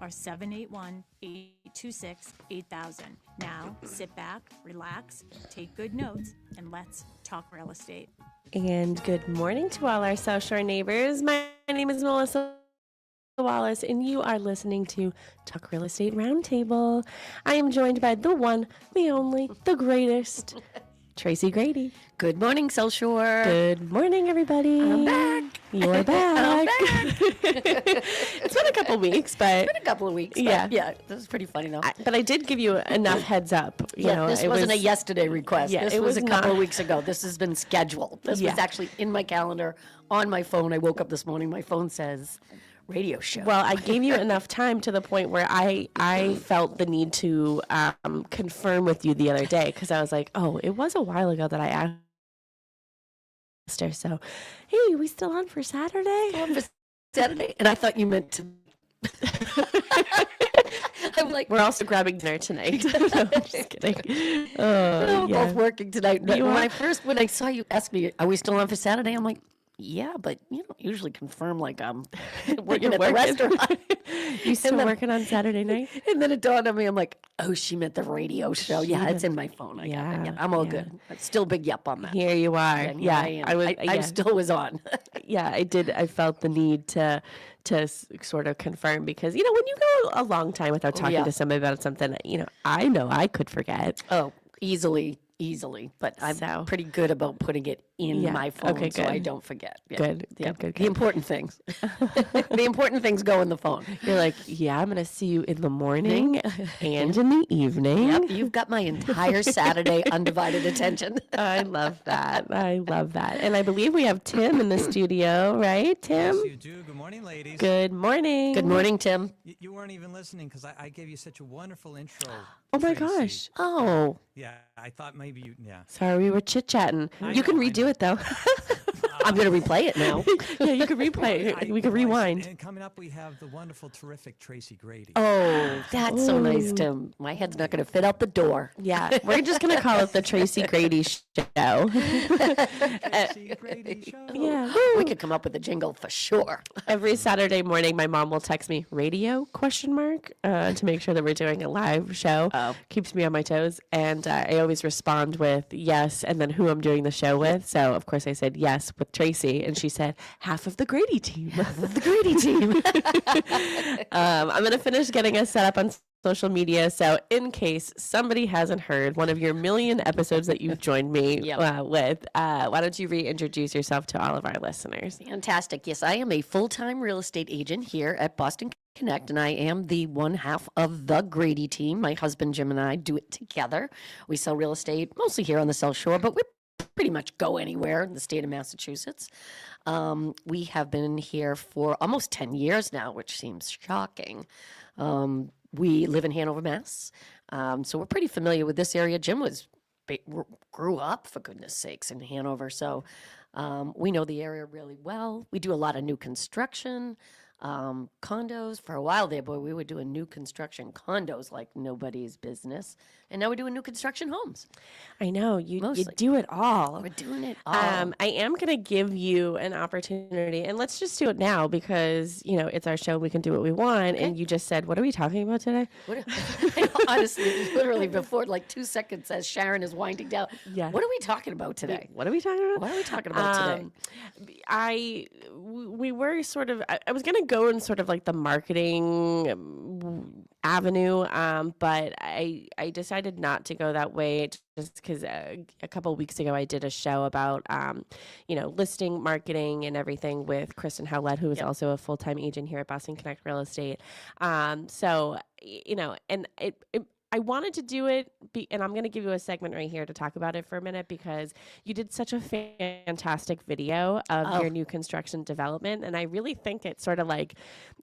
or 781-826-8000. Now, sit back, relax, take good notes, and let's talk real estate. And good morning to all our South Shore neighbors. My name is Melissa Wallace, and you are listening to Talk Real Estate Roundtable. I am joined by the one, the only, the greatest, Tracy Grady. Good morning, South Shore. Good morning, everybody. I'm back. You're back. I'm back. It's been a couple weeks, but... It's been a couple of weeks. Yeah. Yeah, this is pretty funny though. But I did give you enough heads up. This wasn't a yesterday request. Yeah, this was a couple of weeks ago. This has been scheduled. This was actually in my calendar on my phone. I woke up this morning. My phone says... radio show. Well, I gave you enough time to the point where I felt the need to confirm with you the other day, because I was like, oh, it was a while ago that I asked her. So, hey, we still on for Saturday? And I thought you meant to. I'm like, we're also grabbing dinner tonight. No, I'm just kidding. We're both working tonight. But when I saw you ask me, are we still on for Saturday? I'm like, yeah, but you don't usually confirm like I'm working at the restaurant. You still working on Saturday night? And then it dawned on me, I'm like, oh, she meant the radio show. Yeah, it's in my phone. I got it. Yeah, I'm all good. I'm still big yup on that. Here you are. Yeah, I still was on. Yeah, I did. I felt the need to sort of confirm, because, when you go a long time without talking to somebody about something, I know I could forget. Oh, easily. But I'm pretty good about putting it in my phone so I don't forget. Yeah. Good. The important things. The important things go in the phone. You're like, I'm going to see you in the morning and in the evening. Yep, you've got my entire Saturday undivided attention. I love that. And I believe we have Tim in the studio, right, Tim? Yes, you do. Good morning, ladies. Good morning. Good morning, Tim. You weren't even listening because I gave you such a wonderful intro. Oh, my Tracy. gosh. Oh. Yeah, I thought maybe you, Sorry, we were chit-chatting. You can redo it, though. I'm going to replay it now. Yeah, you can replay it. We can rewind. And coming up, we have the wonderful, terrific Tracy Grady. Oh, that's so nice, Tim. My head's not going to fit out the door. Yeah, we're just going to call it the Tracy Grady Show. Tracy Grady Show. Yeah. We could come up with a jingle for sure. Every Saturday morning, my mom will text me, radio, ? To make sure that we're doing a live show. Oh. Keeps me on my toes. And I always respond with yes, and then who I'm doing the show with. So, of course, I said yes with Tracy, and she said half of the Grady team. I'm going to finish getting us set up on social media. So in case somebody hasn't heard one of your million episodes that you've joined me with, why don't you reintroduce yourself to all of our listeners? Fantastic. Yes, I am a full-time real estate agent here at Boston Connect, and I am the one half of the Grady team. My husband, Jim, and I do it together. We sell real estate mostly here on the South Shore, but we pretty much go anywhere in the state of Massachusetts. We have been here for almost 10 years now, which seems shocking. We live in Hanover, Mass. So we're pretty familiar with this area. Jim grew up, for goodness sakes, in Hanover. So we know the area really well. We do a lot of new construction, condos. For a while there, boy, we were doing new construction condos like nobody's business. And now we're doing new construction homes. I know. You do it all. We're doing it all. I am going to give you an opportunity, and let's just do it now because, it's our show. We can do what we want. Okay. And you just said, what are we talking about today? Honestly, literally before like 2 seconds as Sharon is winding down. Yeah. What are we talking about today? What are we talking about? What are we talking about today? We were sort of, I was going to go in sort of like the marketing avenue, but I decided not to go that way just because a couple of weeks ago I did a show about listing marketing and everything with Kristen Howlett, who is also a full-time agent here at Boston Connect Real Estate. I wanted to do it, and I'm going to give you a segment right here to talk about it for a minute because you did such a fantastic video of your new construction development, and I really think it's sort of like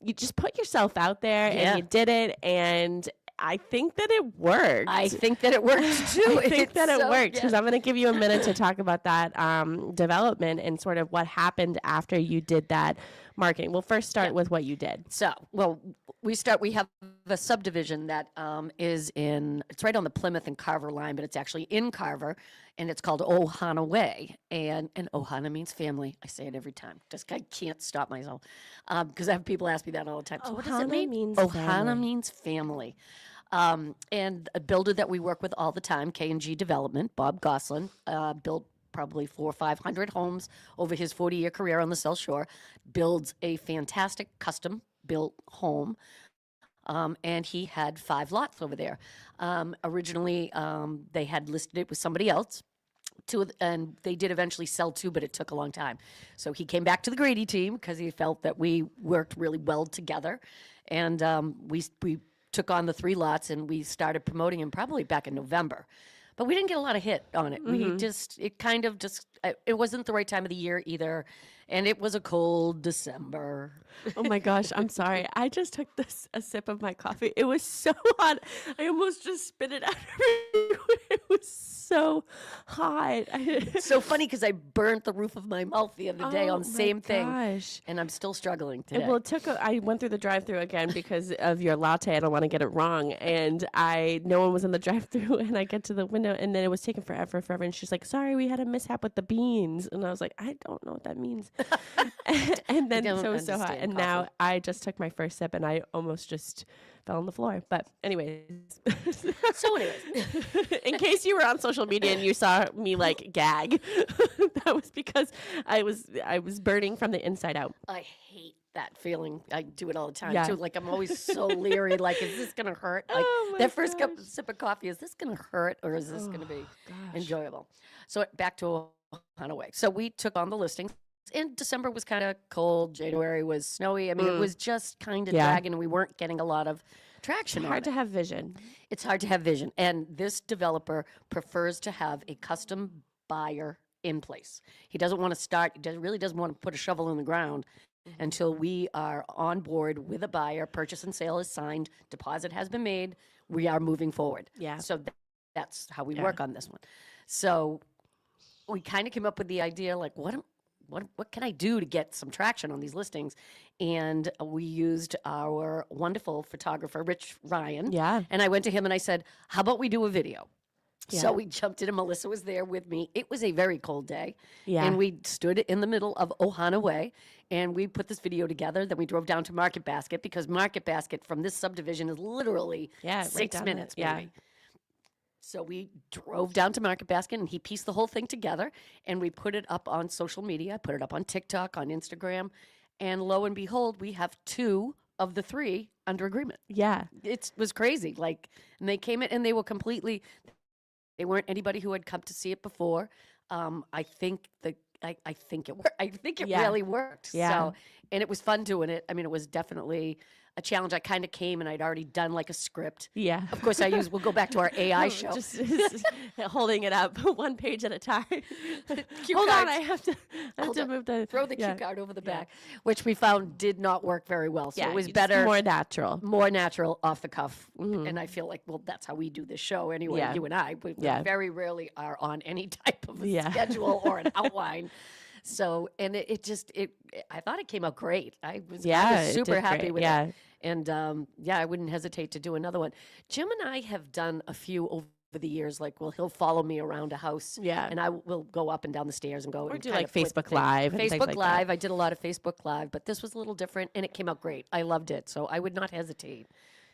you just put yourself out there and you did it, and I think that it worked. I think that it worked too. I think that it worked because I'm going to give you a minute to talk about that development and sort of what happened after you did that marketing. We'll first start with what you did. So, well, we have a subdivision that it's right on the Plymouth and Carver line, but it's actually in Carver, and it's called Ohana Way. And Ohana means family. I say it every time. I can't stop myself because I have people ask me that all the time. So what does it mean? Ohana means family. And a builder that we work with all the time, K&G Development, Bob Goslin, built probably 400 or 500 homes over his 40-year career on the South Shore, builds a fantastic custom-built home, and he had 5 lots over there. Originally, they had listed it with somebody else, and they did eventually sell 2, but it took a long time. So he came back to the Grady team because he felt that we worked really well together, and we took on the 3 lots, and we started promoting him probably back in November. But we didn't get a lot of hit on it. It wasn't the right time of the year either. And it was a cold December. Oh my gosh, I'm sorry. I just took a sip of my coffee. It was so hot. I almost just spit it out everywhere. It was so hot. It's so funny because I burnt the roof of my mouth the other day on the same thing. Gosh. And I'm still struggling today. Well, I went through the drive-thru again because of your latte. I don't want to get it wrong. And no one was in the drive-thru, and I get to the window, and then it was taking forever. And she's like, sorry, we had a mishap with the beans. And I was like, I don't know what that means. And then so it was so hot. And coffee. now I just took my first sip, and I almost just fell on the floor. But anyways. So anyways. In case you were on social media and you saw me like gag, that was because I was burning from the inside out. I hate that feeling. I do it all the time Yeah. too. Like I'm always so leery. Like, is this gonna hurt? Like that first sip of coffee, is this gonna hurt or is this gonna be enjoyable? So back to Ohana Way. So we took on the listings. And December was kind of cold. January was snowy. I mean, it was just kind of dragging, and we weren't getting a lot of traction. It's hard to have vision. It's hard to have vision. And this developer prefers to have a custom buyer in place. He doesn't want to start, really doesn't want to put a shovel in the ground until we are on board with a buyer, purchase and sale is signed, deposit has been made, we are moving forward. Yeah. So that's how we work on this one. So we kind of came up with the idea, like, what can I do to get some traction on these listings? And we used our wonderful photographer, Rich Ryan. Yeah. And I went to him and I said, how about we do a video? Yeah. So we jumped in and Melissa was there with me. It was a very cold day. Yeah. And we stood in the middle of Ohana Way and we put this video together. Then we drove down to Market Basket because Market Basket from this subdivision is literally right 6 down minutes, yeah. maybe. So we drove down to Market Basket and he pieced the whole thing together and we put it up on social media. I put it up on TikTok, on Instagram. And lo and behold, we have 2 of the 3 under agreement. Yeah. It was crazy. Like, and they came in and they were they weren't anybody who had come to see it before. I think I think it worked. I think it really worked. Yeah. So, and it was fun doing it. I mean, it was definitely a challenge. I kind of came and I'd already done like a script. Yeah. Of course, we'll go back to our AI show. Just holding it up one page at a time. Cue Hold on, cards. I have to move the Throw the cue card over the back, which we found did not work very well. So it was just better, more natural. more natural, off the cuff. And I feel like, well, that's how we do this show anyway. Yeah. You and I, we very rarely are on any type of a Yeah. schedule or an outline. So, and I thought it came out great. I was it super did happy great. with Yeah. it. And I wouldn't hesitate to do another one. Jim and I have done a few over the years. Like, he'll follow me around a house. Yeah. And I will go up and down the stairs and go. Or and do kind like of put Facebook things- Live and things Facebook like Live. that. I did a lot of Facebook Live, but this was a little different and it came out great. I loved it. So I would not hesitate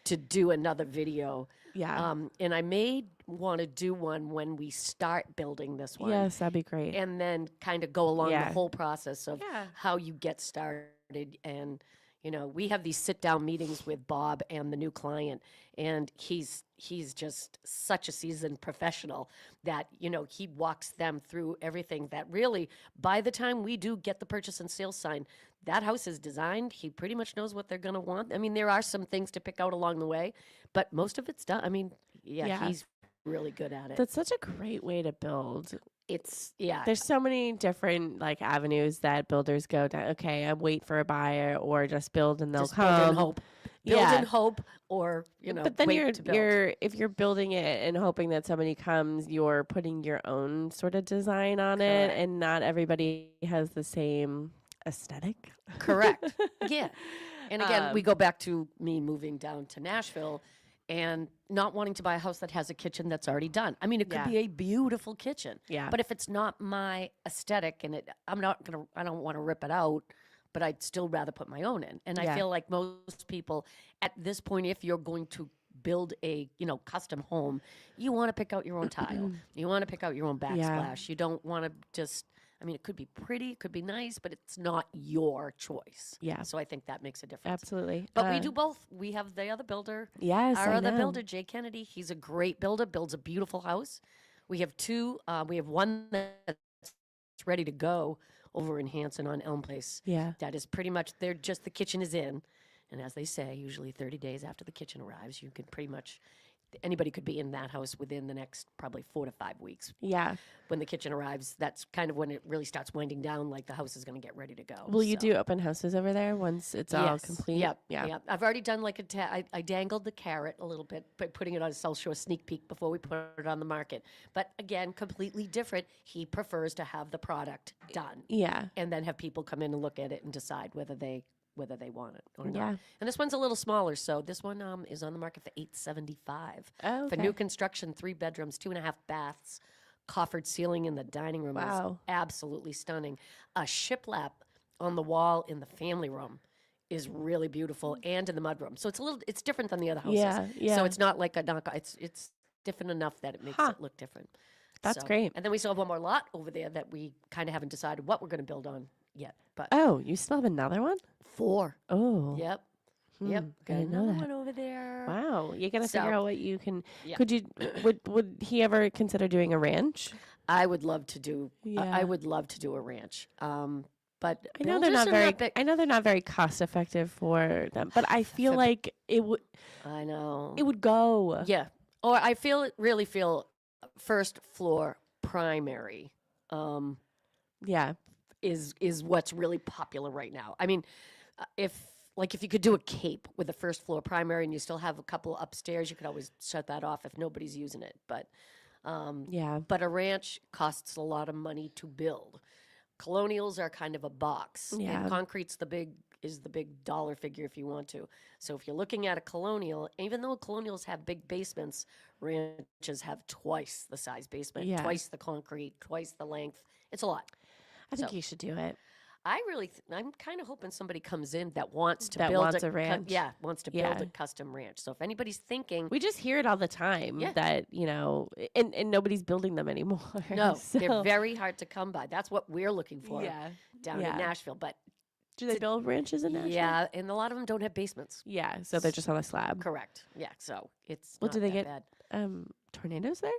to do another video. Yeah. And I may want to do one when we start building this one. Yes, that'd be great. And then kind of go along the Yeah. whole process of Yeah. how you get started. And, we have these sit down meetings with Bob and the new client. And he's just such a seasoned professional that, he walks them through everything that really, by the time we do get the purchase and sale sign, that house is designed. He pretty much knows what they're going to want. I mean, there are some things to pick out along the way, but most of it's done. I mean, Yeah. he's really good at it. That's such a great way to build. Yeah. There's so many different avenues that builders go down. Okay, I wait for a buyer, or just build and they'll Just come. build in hope. Build Yeah. in hope, or But then wait to build. if you're building it and hoping that somebody comes, you're putting your own sort of design on it, Correct. and not everybody has the same aesthetic. Correct. Yeah. And again, we go back to me moving down to Nashville and not wanting to buy a house that has a kitchen that's already done. I mean, it could Yeah. be a beautiful kitchen. Yeah. But if it's not my aesthetic and I don't want to rip it out, but I'd still rather put my own in. And I Yeah. feel like most people at this point, if you're going to build a, custom home, you want to pick out your own tile. You want to pick out your own backsplash. You don't want to just, it could be pretty, it could be nice, but it's not your choice. Yeah. So I think that makes a difference. Absolutely. But we do both. We have the other builder. Yes, Our I other know. builder, Jay Kennedy, he's a great builder, builds a beautiful house. We have two. We have one that's ready to go over in Hanson on Elm Place. Yeah. That is pretty much, the kitchen is in. And as they say, usually 30 days after the kitchen arrives, you can pretty much, anybody could be in that house within the next probably 4 to 5 weeks. Yeah. When the kitchen arrives, that's kind of when it really starts winding down, like the house is going to get ready to go. Will you So- do open houses over there once it's all Yes. complete? Yep. Yeah. Yep. I've already done like I dangled the carrot a little bit by putting it on a South Shore sneak peek before we put it on the market. But again, completely different. He prefers to have the product done Yeah. and then have people come in and look at it and decide whether they want it or Yeah. not. And this one's a little smaller, so this one is on the market for $875 Oh, for okay. new construction, 3 bedrooms, 2.5 baths, coffered ceiling in the dining room Wow. is absolutely stunning. A shiplap on the wall in the family room is really beautiful, and in the mudroom. So it's different than the other houses. Yeah, yeah. So it's not like a knock. It's different enough that it makes Huh. it look different. That's great. And then we still have one more lot over there that we kind of haven't decided what we're going to build on yet. But Oh, you still have another one? 4. Oh. Yep. Yep. Got I didn't know another that. one over there. Wow. You gotta figure So- out what you can. Yeah. Could you? Would he ever consider doing a ranch? I would love to do. Yeah. I would love to do a ranch. But I know they're builders not are very. big. I know they're not very cost effective for them, but I feel For- like it would. I know. It would go. Yeah. Or I really feel first floor primary Yeah. is what's really popular right now. I mean, if you could do a cape with a first floor primary and you still have a couple upstairs, you could always shut that off if nobody's using it. But Yeah. a ranch costs a lot of money to build. Colonials are kind of a box. Yeah. And concrete's the big dollar figure if you want to. So if you're looking at a colonial, even though colonials have big basements, ranches have twice the size basement, Yeah. twice the concrete, twice the length. It's a lot. I think So- you should do it. I'm kind of hoping somebody comes in that wants to That build wants a ranch. wants to Yeah. build a custom ranch. So if anybody's thinking, We just hear it all the time Yeah. that and nobody's building them anymore. no, So- they're very hard to come by. That's what we're looking for down Yeah. in Nashville. But Do they build ranches in Nashville? yeah, and a lot of them don't have basements. Yeah. So they're just on a slab. Correct. Yeah. So it's Well, not do they that get bad. Tornadoes there?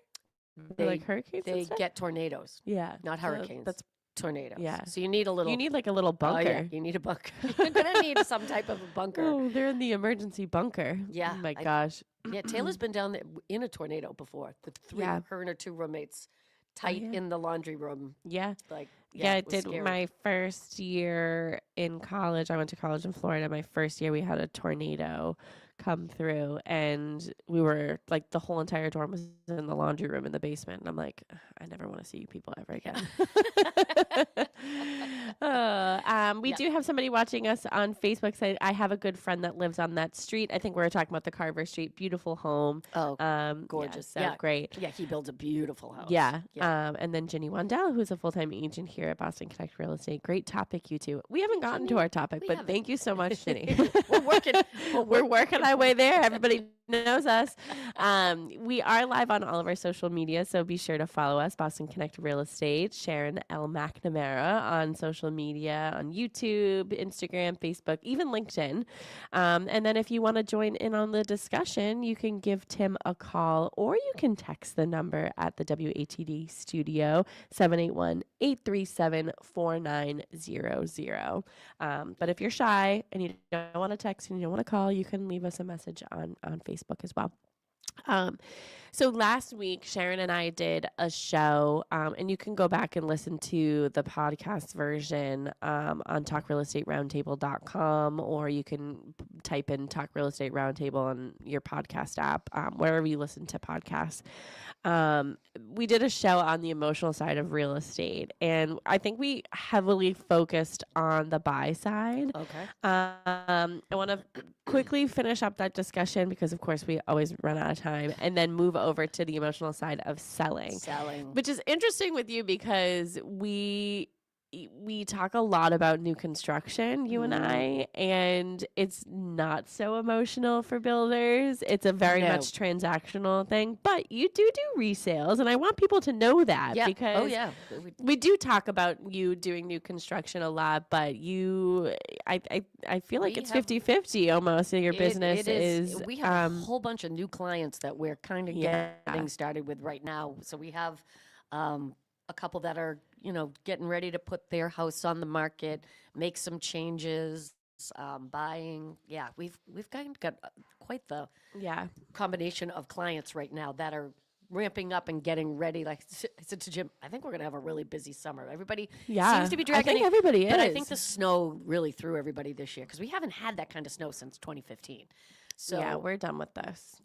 Or They- like hurricanes? and They stuff? get tornadoes, yeah, not So hurricanes. That's tornadoes. yeah. So you need a little. you need like a little Oh, bunker. yeah, you need a bunker. You're gonna need some type of a bunker. Oh, they're in the emergency bunker. Yeah, Oh my I- gosh. Yeah, Taylor's been down there in a tornado before. The Yeah. her and her 2 roommates, tight yeah. in the laundry room. Yeah. Like Yeah, it it was did. scary. My first year in college, I went to college in Florida. My first year, we had a tornado come through, and we were like, the whole entire dorm was in the laundry room in the basement. And I'm like, I never want to see you people ever again. We Yeah. do have somebody watching us on Facebook. Say, I have a good friend that lives on that street. I think we were talking about the Carver Street. Beautiful home. Oh, Yeah, gorgeous. so Yeah. great. yeah, he builds a beautiful house. Yeah. Yeah. And then Jenny Wandell, who's a full-time agent here at Boston Connect Real Estate. Great topic, you two. We haven't gotten to our topic, we but haven't. thank you so much, Jenny. We're working. We're working our way there. Everybody knows us. We are live on all of our social media, so be sure to follow us, Boston Connect Real Estate, Sharon L. McNamara on social media, on YouTube, Instagram, Facebook, even LinkedIn. And then if you want to join in on the discussion, you can give Tim a call or you can text the number at the WATD studio, 781-837-4900. But if you're shy and you don't want to text and you don't want to call, you can leave us a message on Facebook as well. So last week, Sharon and I did a show, and you can go back and listen to the podcast version on talkrealestateroundtable.com, or you can type in Talk Real Estate Roundtable on your podcast app, wherever you listen to podcasts. We did a show on the emotional side of real estate, and I think we heavily focused on the buy side. Okay. I want to quickly finish up that discussion because, of course, we always run out of time, and then move over to the emotional side of selling. Which is interesting with you because we talk a lot about new construction, you and I, and it's not so emotional for builders. It's a very much transactional thing, but you do resales, and I want people to know that because we do talk about you doing new construction a lot, but I feel like it's 50-50 almost in your business. It is. We have a whole bunch of new clients that we're kind of getting started with right now. So we have a couple that are, getting ready to put their house on the market, make some changes, buying. Yeah, we've kind of got quite the combination of clients right now that are ramping up and getting ready. Like I said to Jim, I think we're going to have a really busy summer. Everybody seems to be dragging. I think everybody is. But I think the snow really threw everybody this year because we haven't had that kind of snow since 2015. So yeah, we're done with this.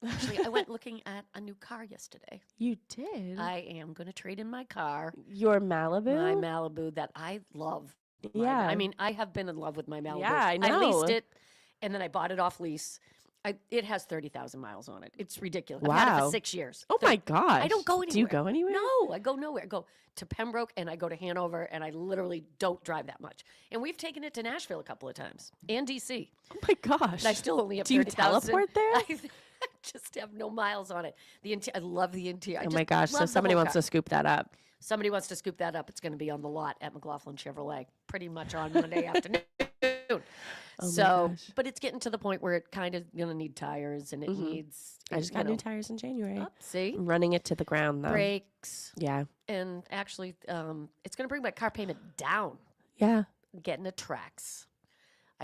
Actually, I went looking at a new car yesterday. You did? I am going to trade in my car. Your Malibu? My Malibu that I love. Yeah. I mean, I have been in love with my Malibu. Yeah, I know. I leased it, and then I bought it off lease. It has 30,000 miles on it. It's ridiculous. I've had it for 6 years. Oh, my gosh. I don't go anywhere. Do you go anywhere? No, I go nowhere. I go to Pembroke, and I go to Hanover, and I literally don't drive that much. And we've taken it to Nashville a couple of times, and D.C. Oh, my gosh. And I still only have 30,000. Do you teleport there? I just have no miles on it. I love the interior. Oh, my gosh. So somebody wants to scoop that up. Somebody wants to scoop that up. It's going to be on the lot at McLaughlin Chevrolet pretty much on Monday afternoon. Oh so, but it's getting to the point where it kind of going to need tires, and it needs. I just got new tires in January. Oh, see, I'm running it to the ground though. Brakes. Yeah. And actually, it's going to bring my car payment down. Yeah. Getting a Trax.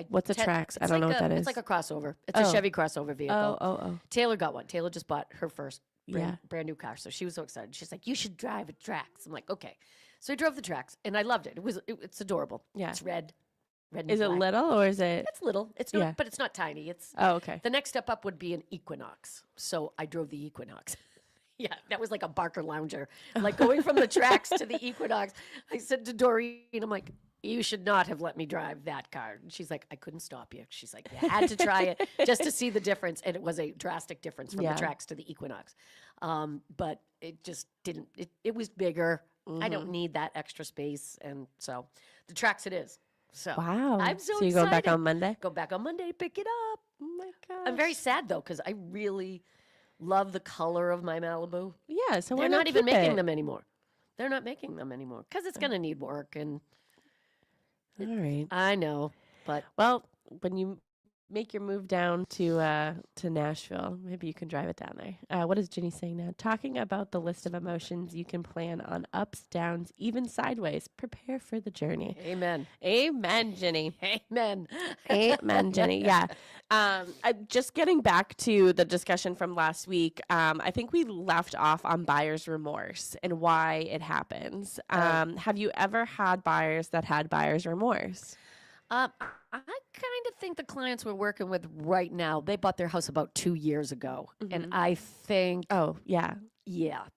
What's a Trax? I don't know what that is. It's like a crossover. It's a Chevy crossover vehicle. Oh. Taylor got one. Taylor just bought her first brand new car, so she was so excited. She's like, "You should drive a Trax." I'm like, "Okay." So I drove the Trax, and I loved it. It's adorable. Yeah. It's red. Is it little or is it? It's little. It's not, but it's not tiny. It's okay. The next step up would be an Equinox. So I drove the Equinox. Yeah, that was like a Barker Lounger. Like going from the Trax to the Equinox. I said to Doreen, I'm like, "You should not have let me drive that car." And she's like, "I couldn't stop you." She's like, "You had to try it just to see the difference." And it was a drastic difference from the Trax to the Equinox. But it just didn't. It was bigger. I don't need that extra space, and so the Trax it is. So wow, I'm so you're excited. Going back on Monday? Go back on Monday, pick it up. Oh my gosh. I'm very sad though because I really love the color of my Malibu. Yeah, so they're not even making them anymore. They're not making them anymore because it's going to need work. And all right, I know, but well, when you make your move down to Nashville, maybe you can drive it down there. What is Ginny saying now? Talking about the list of emotions you can plan on ups, downs, even sideways. Prepare for the journey. Amen. Amen, Ginny. Amen. Amen, Jenny. Yeah. Just getting back to the discussion from last week, I think we left off on buyer's remorse and why it happens. Have you ever had buyers that had buyer's remorse? I kind of think the clients we're working with right now, they bought their house about 2 years ago. And I think, yeah,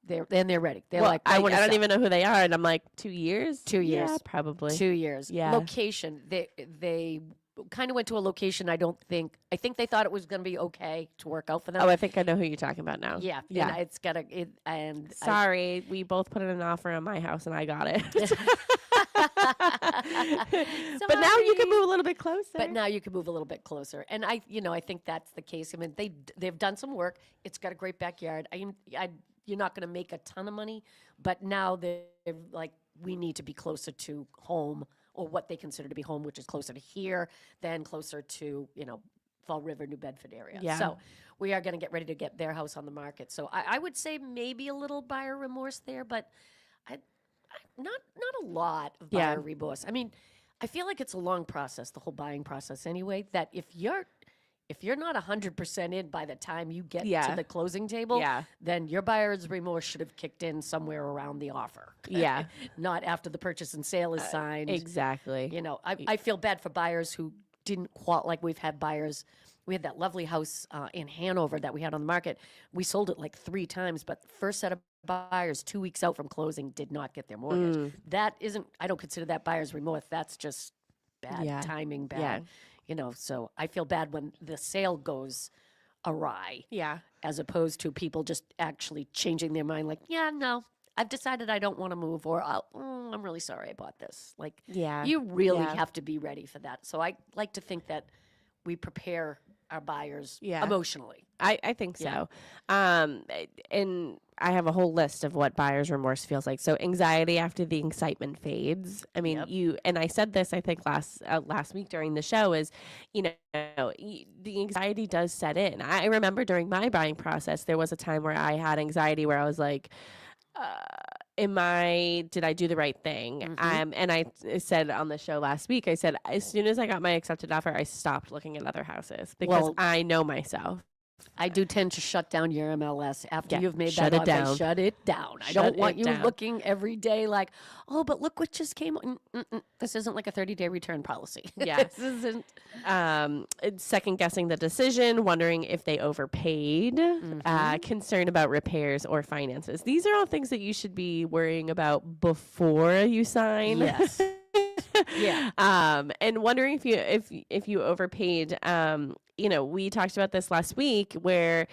they're ready. They're like, I don't even know who they are. And I'm like, 2 years? 2 years. Yeah, probably. 2 years. Yeah. Location. They kind of went to a location I think they thought it was going to be okay to work out for them. Oh, I think I know who you're talking about now. Yeah. Yeah. And it's got to, sorry, we both put in an offer on my house and I got it. But now you can move a little bit closer. And I think that's the case. I mean, they've done some work. It's got a great backyard. You're not going to make a ton of money, but now they're like, we need to be closer to home, or what they consider to be home, which is closer to here than closer to, Fall River, New Bedford area. Yeah. So we are going to get ready to get their house on the market. So I would say maybe a little buyer remorse there, but not a lot of buyer remorse. I mean, I feel like it's a long process, the whole buying process anyway, that if you're if you're not 100% in by the time you get to Yeah. the closing table, Yeah. then your buyer's remorse should have kicked in somewhere around the offer. Yeah. Not after the purchase and sale is signed. Exactly. You know, I feel bad for buyers who didn't like we've had buyers. We had that lovely house in Hanover that we had on the market. We sold it like 3 times, but first set of buyers 2 weeks out from closing did not get their mortgage. That isn't, I don't consider that buyer's remorse. That's just bad Yeah. timing, bad. Yeah. You know, so I feel bad when the sale goes awry Yeah. as opposed to people just actually changing their mind like, yeah, no, I've decided I don't want to move, or I'm really sorry I bought this. Like, Yeah. you really Yeah. have to be ready for that. So I like to think that we prepare our buyers Yeah. emotionally. I think Yeah. so. And I have a whole list of what buyer's remorse feels like. So anxiety after the excitement fades. I mean, Yep. and I said this, I think last week during the show is, the anxiety does set in. I remember during my buying process, there was a time where I had anxiety where I was like, did I do the right thing? And I said on the show last week, I said, as soon as I got my accepted offer, I stopped looking at other houses because Well, I know myself. I do tend to shut down your MLS after Yeah, you've made shut that it offer. down. Shut it down. I Shut don't want it you down. looking every day like, oh, but look what just came. This isn't like a 30-day return policy. Yeah. This isn't. Second guessing the decision, wondering if they overpaid, concern about repairs or finances. These are all things that you should be worrying about before you sign. Yes. Yeah. And wondering if you overpaid. We talked about this last week where,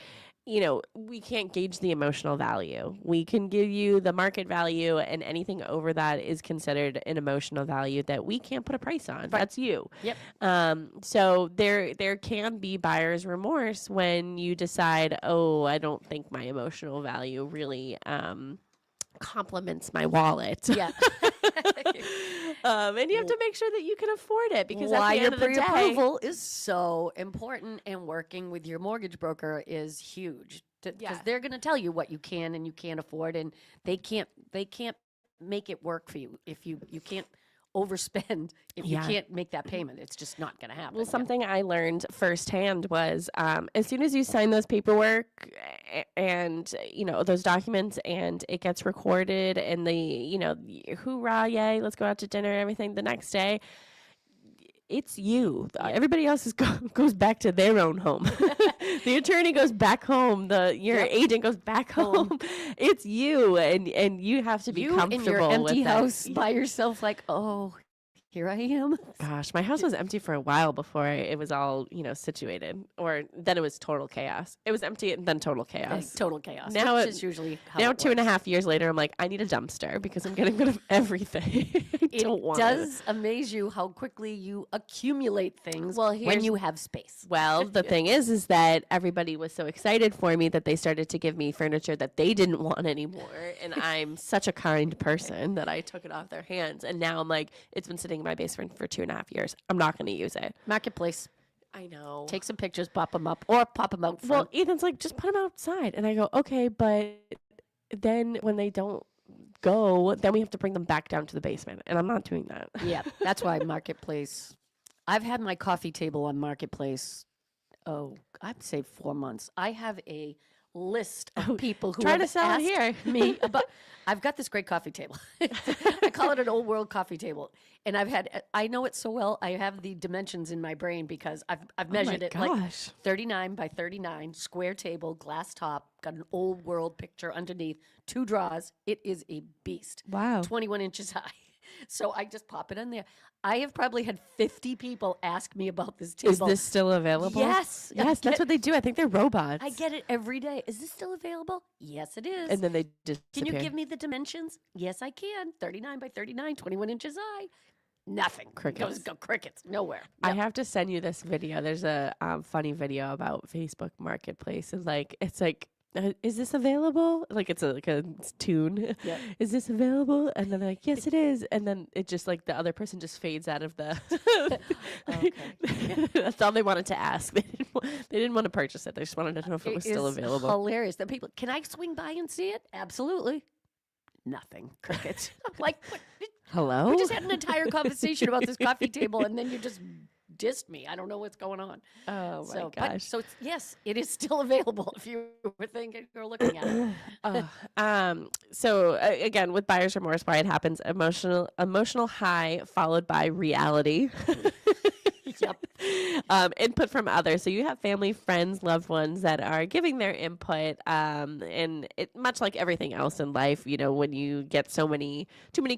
we can't gauge the emotional value. We can give you the market value, and anything over that is considered an emotional value that we can't put a price on. Right. That's you. Yep. So there can be buyer's remorse when you decide, oh, I don't think my emotional value really complements my wallet. Yeah. And you have to make sure that you can afford it because why at the your end of the day, pre-approval is so important, and working with your mortgage broker is huge because Yeah. they're going to tell you what you can and you can't afford, and they can't make it work for you if you can't overspend if Yeah. you can't make that payment. It's just not going to happen. well, something I learned firsthand was as soon as you sign those paperwork and those documents and it gets recorded and hoorah, yay, let's go out to dinner, everything the next day. It's you. Everybody else goes back to their own home. The attorney goes back home. Your agent goes back home. It's you, and you have to be you comfortable in your empty with that. house by yourself, like, oh, here I am. Gosh, my house was empty for a while before it was all situated, or then it was total chaos. It was empty and then total chaos. Total chaos. Now which it- is usually how Now it 2.5 years later, I'm like, I need a dumpster because I'm getting rid of everything. I don't want It does amaze you how quickly you accumulate things Well, when here's- you have space. Well, the thing is that everybody was so excited for me that they started to give me furniture that they didn't want anymore. And I'm such a kind person that I took it off their hands. And now I'm like, it's been sitting in my basement for 2.5 years. I'm not going to use it. Marketplace. I know. Take some pictures, pop them up, or pop them out Well, front. Ethan's like, just put them outside. And I go, okay, but then when they don't go, then we have to bring them back down to the basement. And I'm not doing that. Yeah, that's why Marketplace. I've had my coffee table on Marketplace, I'd say 4 months. I have a list of people who try have to sell it asked here. me about. I've got this great coffee table. I call it an old world coffee table, and I know it so well. I have the dimensions in my brain because I've measured it like gosh. 39 by 39, square table, glass top, got an old world picture underneath, 2 drawers. It is a beast. Wow. 21 inches high. So I just pop it in there. I have probably had 50 people ask me about this table. Is this still available? Yes. Yes, that's what they do. I think they're robots. I get it every day. Is this still available? Yes, it is. And then they just Can you give me the dimensions? Yes, I can. 39 by 39, 21 inches high. Nothing. Crickets. Go crickets. Nowhere. I have to send you this video. There's a funny video about Facebook Marketplace, and it's like, is this available? Like it's a tune. Yeah. Is this available? And then they're like, yes, it is. And then it just like the other person just fades out of the. Okay. That's all they wanted to ask. They didn't want to purchase it. They just wanted to know if it was still is available. Hilarious. The people, can I swing by and see it? Absolutely. Nothing. Crickets. I'm like, what? Hello. We just had an entire conversation about this coffee table, and then you're just dissed me. I don't know what's going on. Oh my So, gosh. so yes, it is still available if you were thinking or looking at it. Again, with buyer's remorse, why it happens: emotional high followed by reality. Yep. Input from others. So you have family, friends, loved ones that are giving their input. And it, much like everything else in life, when you get too many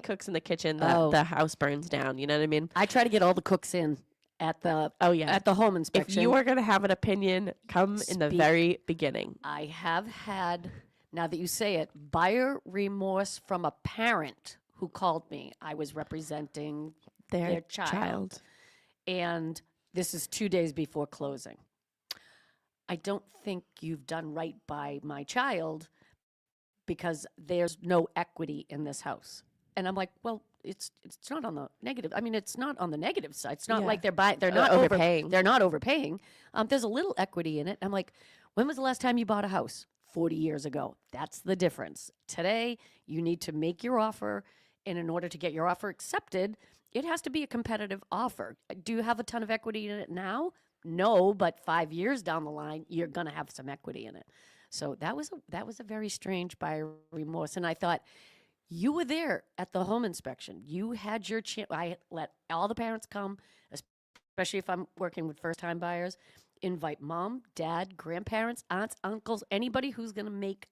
cooks in the kitchen, the house burns down. You know what I mean? I try to get all the cooks in at the at the home inspection. If you are going to have an opinion, come in the very beginning. I have had, now that you say it, buyer remorse from a parent who called me. I was representing their child. And this is 2 days before closing. I don't think you've done right by my child because there's no equity in this house. And I'm like, well, it's not on the negative. I mean, it's not on the negative side. It's not like they're not overpaying. They're not overpaying. There's a little equity in it. I'm like, when was the last time you bought a house? 40 years ago. That's the difference. Today, you need to make your offer, and in order to get your offer accepted, it has to be a competitive offer. Do you have a ton of equity in it now? No, but 5 years down the line, you're going to have some equity in it. So that was a very strange buyer remorse. And I thought, you were there at the home inspection. You had your chance. I let all the parents come, especially if I'm working with first-time buyers. Invite mom, dad, grandparents, aunts, uncles, anybody who's going to make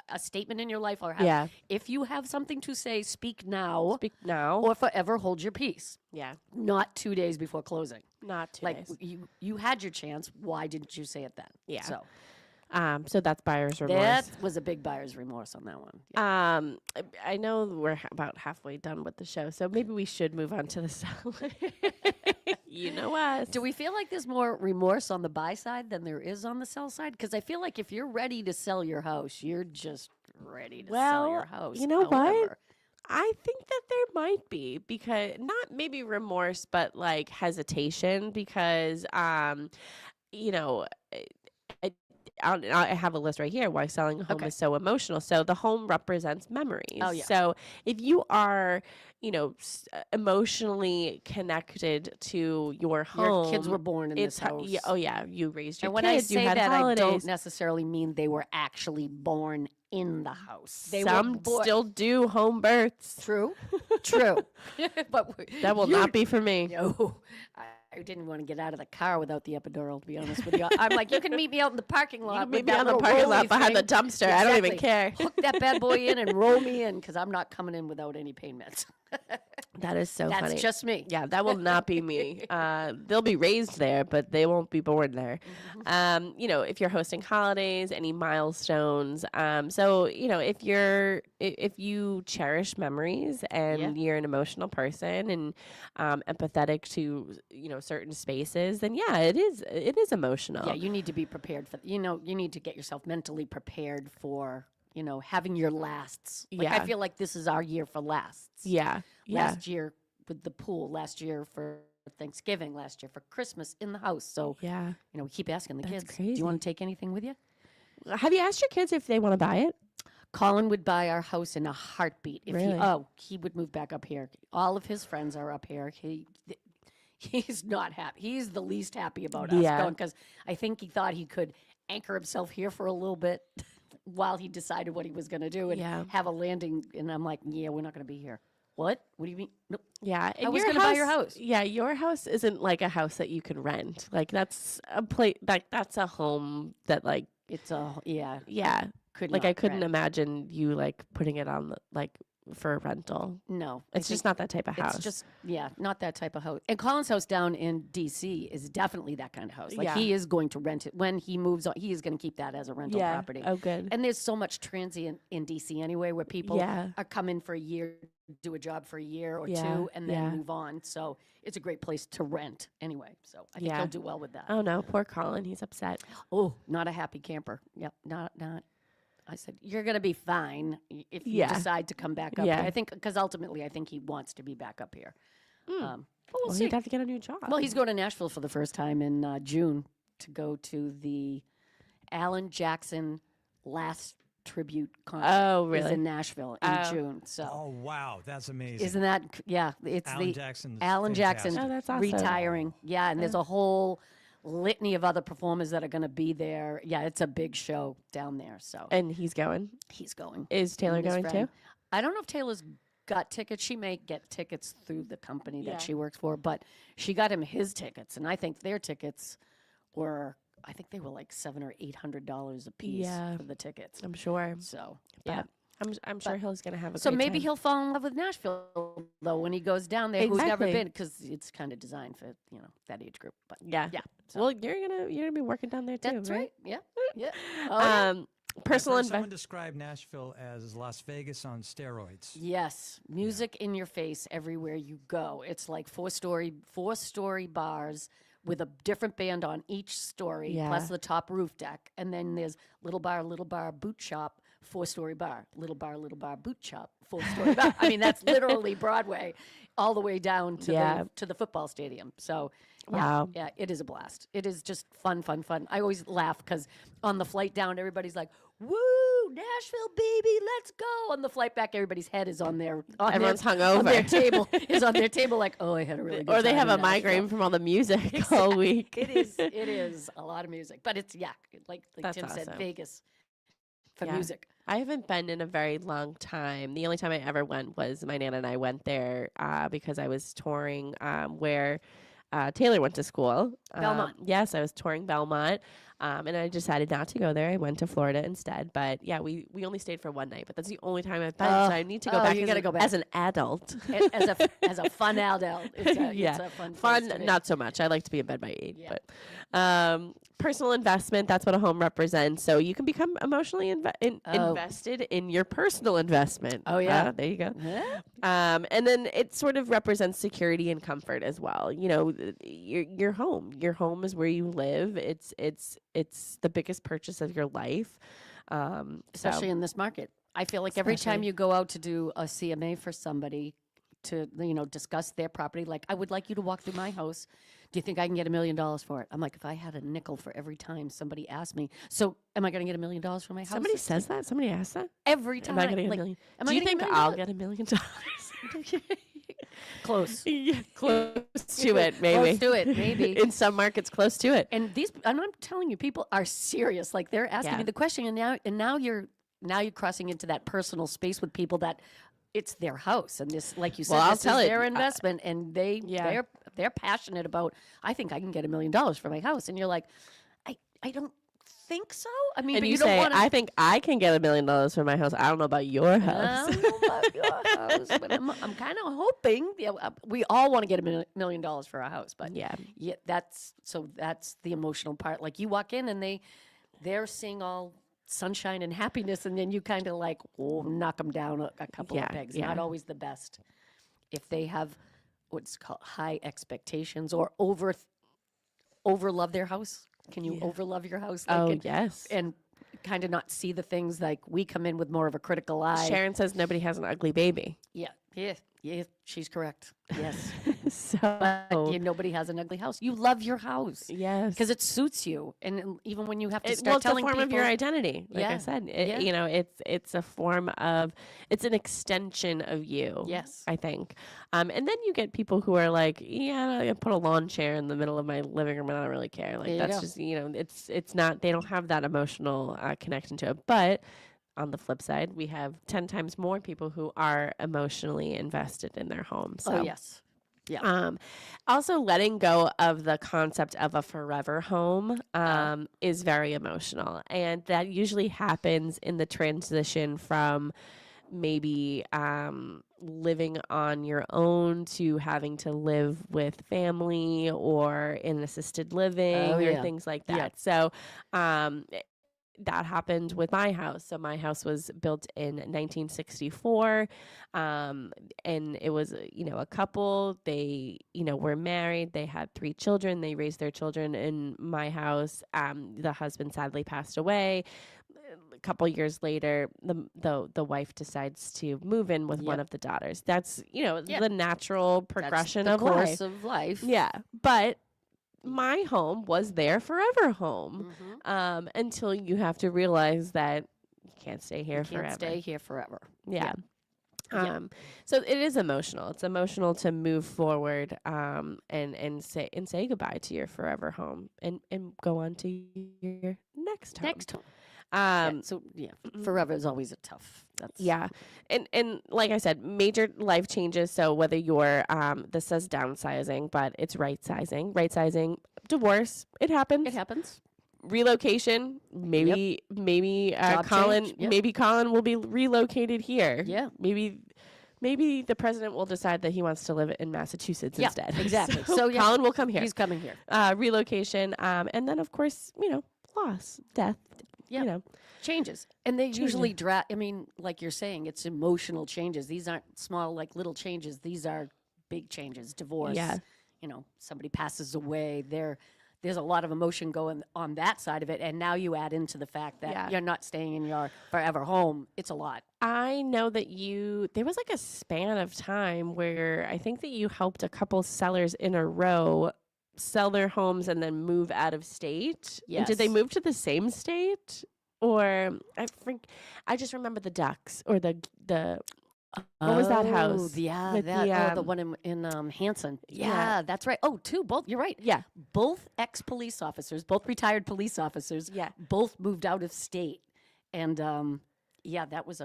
a statement in your life or have, if you have something to say, speak now. Speak now. Or forever hold your peace. Yeah. Not 2 days before closing. Not 2 like days. you had your chance. Why didn't you say it then? Yeah. So that's buyer's remorse. that was a big buyer's remorse on that one. Yeah. I know we're about halfway done with the show, so maybe we should move on to the seller. You know us. Do we feel like there's more remorse on the buy side than there is on the sell side? Because I feel like if you're ready to sell your house, you're just ready to sell your house. You know what? I think that there might be, because not maybe remorse, but like hesitation, because I have a list right here why selling a home is so emotional. So the home represents memories. Oh, yeah. So if you are, emotionally connected to your home, Your kids were born in this house. You raised your and when kids. I say you had that, holidays. I don't necessarily mean they were actually born in the house. Some still do home births. True. But That will not be for me. No, I didn't want to get out of the car without the epidural, to be honest with you. I'm like, you can meet me out in the parking lot. You can with meet me that on the little parking lot rolly behind the thing. dumpster. I don't even care. Hook that bad boy in and roll me in, because I'm not coming in without any pain meds. That is so funny. That's just me. Yeah, that will not be me. They'll be raised there, but they won't be born there. If you're hosting holidays, any milestones. If you cherish memories and you're an emotional person and empathetic to certain spaces, then it is emotional. Yeah, you need to be prepared for. You need to get yourself mentally prepared for. Having your lasts. I feel like this is our year for lasts. Yeah. Last year with the pool, last year for Thanksgiving, last year for Christmas in the house. So, we keep asking the kids, crazy. do you want to take anything with you? Have you asked your kids if they want to buy it? Colin would buy our house in a heartbeat. If Really? he would move back up here. All of his friends are up here. He's not happy. He's the least happy about us going, because I think he thought he could anchor himself here for a little bit while he decided what he was going to do and have a landing. And I'm like, we're not going to be here. What? What do you mean? Nope. Yeah. I was going to buy your house. Yeah. Your house isn't like a house that you can rent. Like that's a place, that's a home that it's a, yeah. I couldn't imagine you putting it on for a rental. No. It's just not that type of house. It's just, not that type of house. And Colin's house down in D.C. is definitely that kind of house. He is going to rent it. When he moves on, he is going to keep that as a rental property. Oh, good. And there's so much transient in D.C. anyway, where people are coming for a year, do a job for a year or two, and then move on. So it's a great place to rent anyway. So I think he'll do well with that. Oh, no. Poor Colin. He's upset. Oh, not a happy camper. Yep. Not. I said, you're going to be fine if you decide to come back up here. I think, because ultimately, I think he wants to be back up here. But we'll see. He'd have to get a new job. Well, he's going to Nashville for the first time in June to go to the Alan Jackson last tribute concert. Oh, Is really? in Nashville in June. So Oh, wow. That's amazing. isn't that, yeah, it's Alan the Jackson's Alan Jackson fantastic. Oh, that's awesome. retiring. Yeah, and there's a whole litany of other performers that are going to be there. Yeah, it's a big show down there. So And he's going. he's going. Is Taylor And his going friend. too? I don't know if Taylor's got tickets. She may get tickets through the company that she works for, but she got him his tickets, and I think their tickets were, I think they were like $700 or $800 a piece Yeah. for the tickets. I'm sure. So But yeah. I'm sure he's going to have a So great maybe time. he'll fall in love with Nashville though when he goes down there. Who's never Exactly. been, because it's kind of designed for that age group. But Yeah. yeah. So Well, you're gonna be working down there too, that's right. Yeah. Yeah. Personal I've heard someone investment. describe Nashville as Las Vegas on steroids. Yes, music in your face everywhere you go. It's like four-story bars with a different band on each story, Yeah. plus the top roof deck, and then there's little bar, boot shop, four-story bar, little bar, boot shop, four-story bar. I mean, that's literally Broadway, all the way down to the football stadium. So. Yeah, Wow. yeah, it is a blast. It is just fun. I always laugh because on the flight down, everybody's like, "Woo, Nashville, baby, let's go!" On the flight back, everybody's head is on their Everyone's on hungover. their table is on their table like, "Oh, I had a really good Or they time have in a migraine Nashville." from all the music all week. It is a lot of music, but it's like That's Tim said, awesome. Vegas for Yeah. music. I haven't been in a very long time. The only time I ever went was my Nana and I went there because I was touring where Taylor went to school. Belmont. Yes, I was touring Belmont. And I decided not to go there. I went to Florida instead. But yeah, we only stayed for one night. But that's the only time I've been. So I need to go back, you as, gotta an, go back. as an adult. as a fun adult. It's a fun place to be. Not so much. I like to be in bed by 8. Yeah. But personal investment, that's what a home represents. So you can become emotionally invested in your personal investment. Oh, yeah. There you go. Yeah. And then it sort of represents security and comfort as well. You know, your home. Your home is where you live. It's the biggest purchase of your life. Especially in this market. I feel like every time you go out to do a CMA for somebody to, discuss their property, like, I would like you to walk through my house. Do you think I can get $1 million for it? I'm like, if I had a nickel for every time somebody asked me, so am I going to get $1 million for my house? Somebody says that? Somebody asks that? Every time. Am I getting like, $1 million? am Do I you getting think $1 I'll million? get $1 million? Close. Yeah, close to it, maybe. Close to it, maybe. In some markets, close to it. And I'm telling you, people are serious. Like, they're asking me the question, and now you're crossing into that personal space with people that it's their house, and this, like you said, Well, I'll this tell is you, their investment, and they're passionate about. I think I can get $1 million for my house, and you're like, I don't think so. I mean, And but you don't say, want to. I think I can get $1 million for my house. I don't know about your house. I don't know about your house, but I'm kind of hoping. Yeah, we all want to get $1 million for our house, but Yeah. that's the emotional part. Like, you walk in and they're seeing all sunshine and happiness, and then you kind of like, knock them down a couple of pegs. Not always the best if they have what's called high expectations or over love their house. Can you over love your house? Yes. And kind of not see the things, like, we come in with more of a critical eye. Sharon says nobody has an ugly baby. Yeah, she's correct. Yes. So, But nobody has an ugly house. You love your house. yes. Because it suits you. And even when you have to Well, start it's a telling form people. of your identity. Like I Yeah. said, Yeah. it's a form of, it's an extension of you. Yes. I think. And then you get people who are like, I put a lawn chair in the middle of my living room and I don't really care. Like, There you that's go. just, it's not, they don't have that emotional connection to it. But on the flip side, we have 10 times more people who are emotionally invested in their home. So. Oh, yes. Yeah. Also, letting go of the concept of a forever home is very emotional. And that usually happens in the transition from maybe living on your own to having to live with family or in assisted living or things like that. Yeah. So, that happened with my house. So my house was built in 1964, and it was, a couple. They, were married. They had 3 children. They raised their children in my house. The husband sadly passed away. A couple years later, the wife decides to move in with one of the daughters. That's, the natural progression That's the of course life. of life. Yeah, but my home was their forever home Mm-hmm. until you have to realize that you can't stay here You forever. can't stay here forever. Yeah. Yeah. So it is emotional. It's emotional to move forward and say goodbye to your forever home and go on to your next home. Next home. Yeah, Um so yeah, forever is always a tough. That's yeah. And like I said, major life changes. So whether you're this says downsizing, but it's right sizing, divorce, it happens. It happens. Relocation, maybe Job Colin change, yep. maybe Colin will be relocated here. Yeah. Maybe the president will decide that he wants to live in Massachusetts Yeah, instead. exactly. So, So, yeah, Colin will come here. He's coming here. Relocation, and then of course, loss, death, Yep. Changes. And they usually I mean, like you're saying, it's emotional changes. These aren't small, like little changes. These are big changes. Divorce. Yeah. Somebody passes away. There's a lot of emotion going on that side of it. And now you add into the fact that you're not staying in your forever home. It's a lot. I know that there was like a span of time where I think that you helped a couple sellers in a row sell their homes and then move out of state. And did they Yes. move to the same state? Or I just remember the ducks or the what was that house? Yeah, with the one in Hanson. Yeah, that's right. Oh, two, both. You're right. Yeah. Both ex-police officers, both retired police officers. Yeah. Both moved out of state, and that was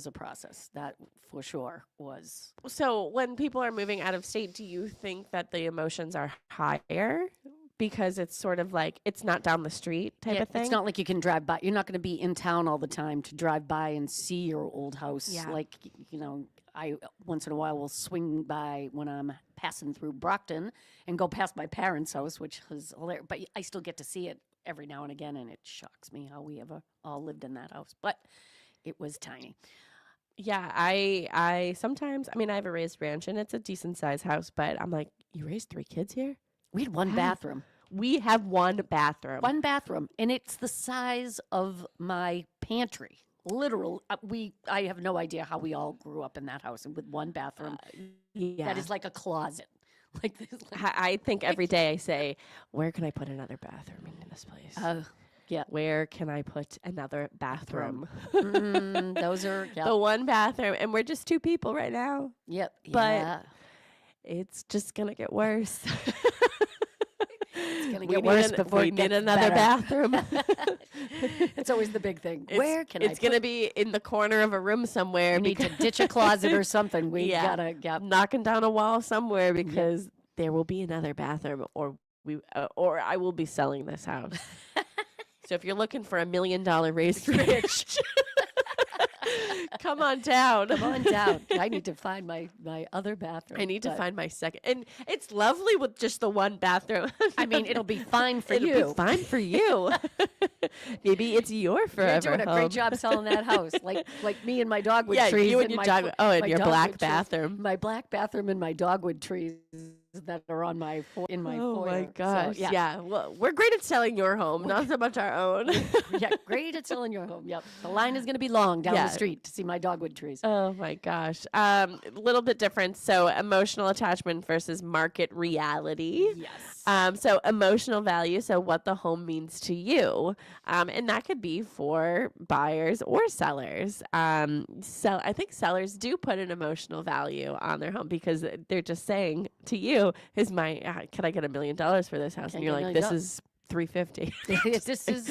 a process. That for sure was. So when people are moving out of state, do you think that the emotions are higher because it's sort of like it's not down the street type of thing? It's not like you can drive by. You're not going to be in town all the time to drive by and see your old house. Yeah. Like, I once in a while will swing by when I'm passing through Brockton and go past my parents' house, which is hilarious. But I still get to see it every now and again, and it shocks me how we ever all lived in that house. But it was tiny. Yeah, I sometimes, I have a raised ranch and it's a decent sized house, but I'm like, you raised 3 kids here? We had one How? bathroom. We have one bathroom. One bathroom, and it's the size of my pantry. Literal. I have no idea how we all grew up in that house and with one bathroom. Yeah. That is like a closet. Like this. I think every day I say, where can I put another bathroom in this place? Yeah. Where can I put another bathroom? Those are. Yep. The one bathroom. And we're just 2 people right now. Yep. But yeah. it's just going to get worse. It's going to get worse before we it need gets another better. bathroom. It's always the big thing. Where can It's going to be in the corner of a room somewhere. We need to ditch a closet or something. We Yeah. gotta get. knocking down a wall somewhere because there will be another bathroom, or I will be selling this house. So if you're looking for $1 million raised ranch, come on down. Come on down. I need to find my other bathroom. I need to but- find my second, and it's lovely with just the one bathroom. I mean, it'll be fine for It'll you. be fine for you. Maybe it's your forever You're doing a home. great job selling that house. Like me and my dogwood Yeah, trees. you and your my dog. fr- Oh, and my your dogwood black trees. bathroom. My black bathroom and my dogwood trees that are on my in my Oh foyer. my gosh! So, yeah. Well, we're great at selling your home, not so much our own. yeah, great at selling your home. Yep, the line is going to be long down Yeah. the street to see my dogwood trees. Oh my gosh. A little bit different. So emotional attachment versus market reality. Yes. So emotional value. So what the home means to you. And that could be for buyers or sellers. So I think sellers do put an emotional value on their home because they're just saying to you, can I get $1 million for this house? Can I And you're get like, $1 million? this is $350. This is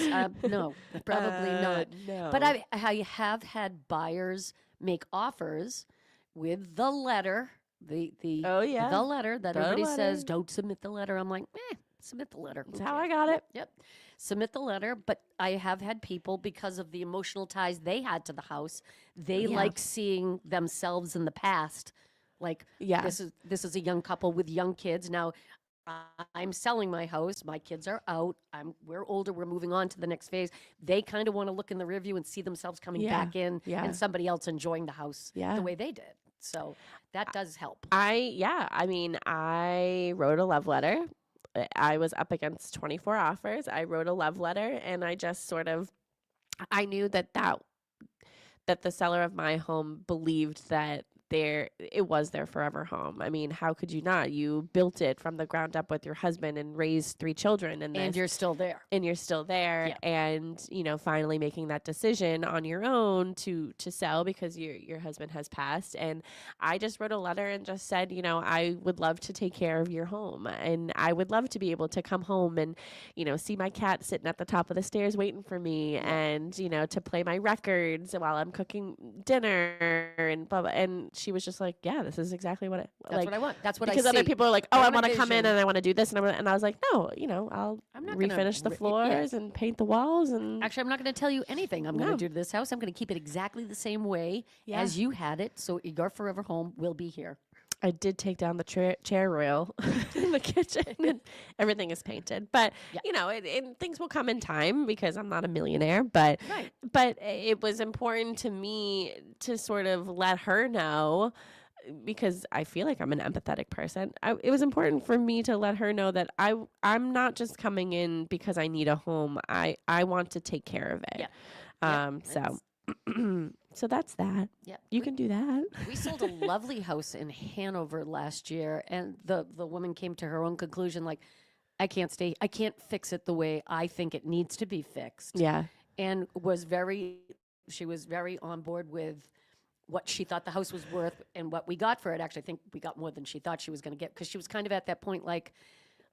no, probably not. No. But I have had buyers make offers with the letter, the Oh, yeah. the letter that The everybody says letter. don't submit the letter. I'm like, submit the letter. That's how I got it. Yep. Submit the letter, but I have had people because of the emotional ties they had to the house, they Yeah. like seeing themselves in the past. Like Yeah. this is a young couple with young kids. Now I'm selling my house. My kids are out. We're older. We're moving on to the next phase. They kind of want to look in the rearview and see themselves coming Yeah. back in Yeah. and somebody else enjoying the house Yeah. the way they did. So that does help. I wrote a love letter. I was up against 24 offers. I wrote a love letter, and I just I knew that the seller of my home believed that it was their forever home. I mean, how could you not? You built it from the ground up with your husband and raised 3 children, And you're still there. and you're still there, Yeah. and finally making that decision on your own to sell because your husband has passed. And I just wrote a letter and just said, I would love to take care of your home, and I would love to be able to come home and see my cat sitting at the top of the stairs waiting for me, and to play my records while I'm cooking dinner and blah blah. And she was just like, yeah, this is exactly what That's what I want. That's what I see. because other people are like, oh, I I want a want to come in vision. and I want to do this, and I was like, no, I'll I'm not gonna refinish the yeah. floors and paint the walls, and Actually, I'm not going to tell you anything I'm going No. to do to this house. I'm going to keep it exactly the same way Yeah. as you had it. So your forever home will be here. I did take down the chair rail in the kitchen, and everything is painted. But and things will come in time because I'm not a millionaire. But Right. but it was important to me to sort of let her know, because I feel like I'm an empathetic person. It was important for me to let her know that I'm not just coming in because I need a home. I want to take care of it. Yeah. So so that's that. Yeah. You can do that. We sold a lovely house in Hanover last year, and the woman came to her own conclusion, like, I can't fix it the way I think it needs to be fixed. Yeah. And she was very on board with what she thought the house was worth and what we got for it. Actually, I think we got more than she thought she was going to get, because she was kind of at that point like,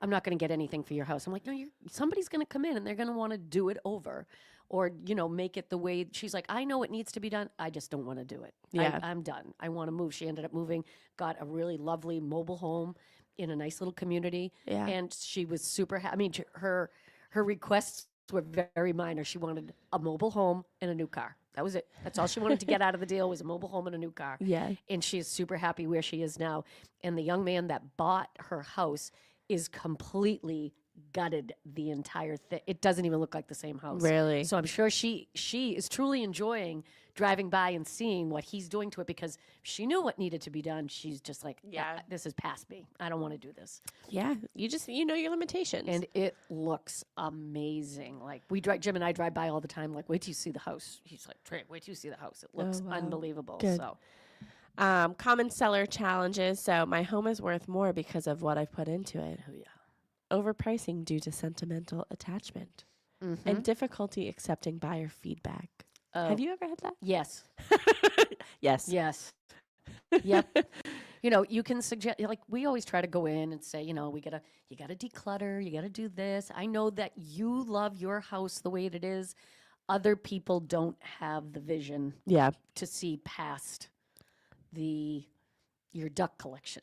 I'm not going to get anything for your house. I'm like, no, somebody's going to come in and they're going to want to do it over, or make it the way she's like, I know it needs to be done. I just don't want to do it. Yeah. I'm done. I want to move. She ended up moving, got a really lovely mobile home in a nice little community. Yeah. And she was super happy. I mean, her requests were very minor. She wanted a mobile home and a new car. That was it. That's all she wanted to get out of the deal, was a mobile home and a new car. Yeah. And she is super happy where she is now. And the young man that bought her house is completely gutted the entire thing. It doesn't even look like the same house. Really? So I'm sure she is truly enjoying driving by and seeing what he's doing to it, because she knew what needed to be done. She's just like, Yeah. this is past me. I don't want to do this. Yeah. You just know your limitations. And it looks amazing. Like Jim and I drive by all the time. Like, wait till you see the house. He's like, Trey, wait till you see the house. It looks wow. unbelievable. Good. So common seller challenges. So my home is worth more because of what I've put into it. oh, yeah. Overpricing due to sentimental attachment and difficulty accepting buyer feedback. Have you ever had that? Yes. Yes. Yes. Yep. You can suggest, like, we always try to go in and say, you gotta declutter, you gotta do this. I know that you love your house the way it is. Other people don't have the vision Yeah. to see past your duck collection.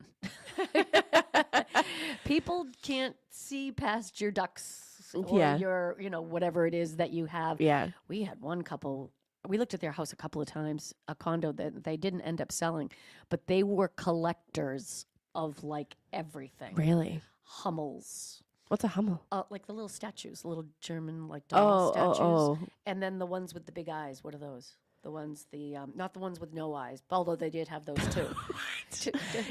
People can't see past your ducks or Yeah. your, whatever it is that you have. Yeah. We had one couple, we looked at their house a couple of times, a condo that they didn't end up selling, but they were collectors of like everything. Really? Hummels. What's a Hummel? Like the little statues, the little German like doll statues. Oh. And then the ones with the big eyes. What are those? The ones, not the ones with no eyes, although they did have those too.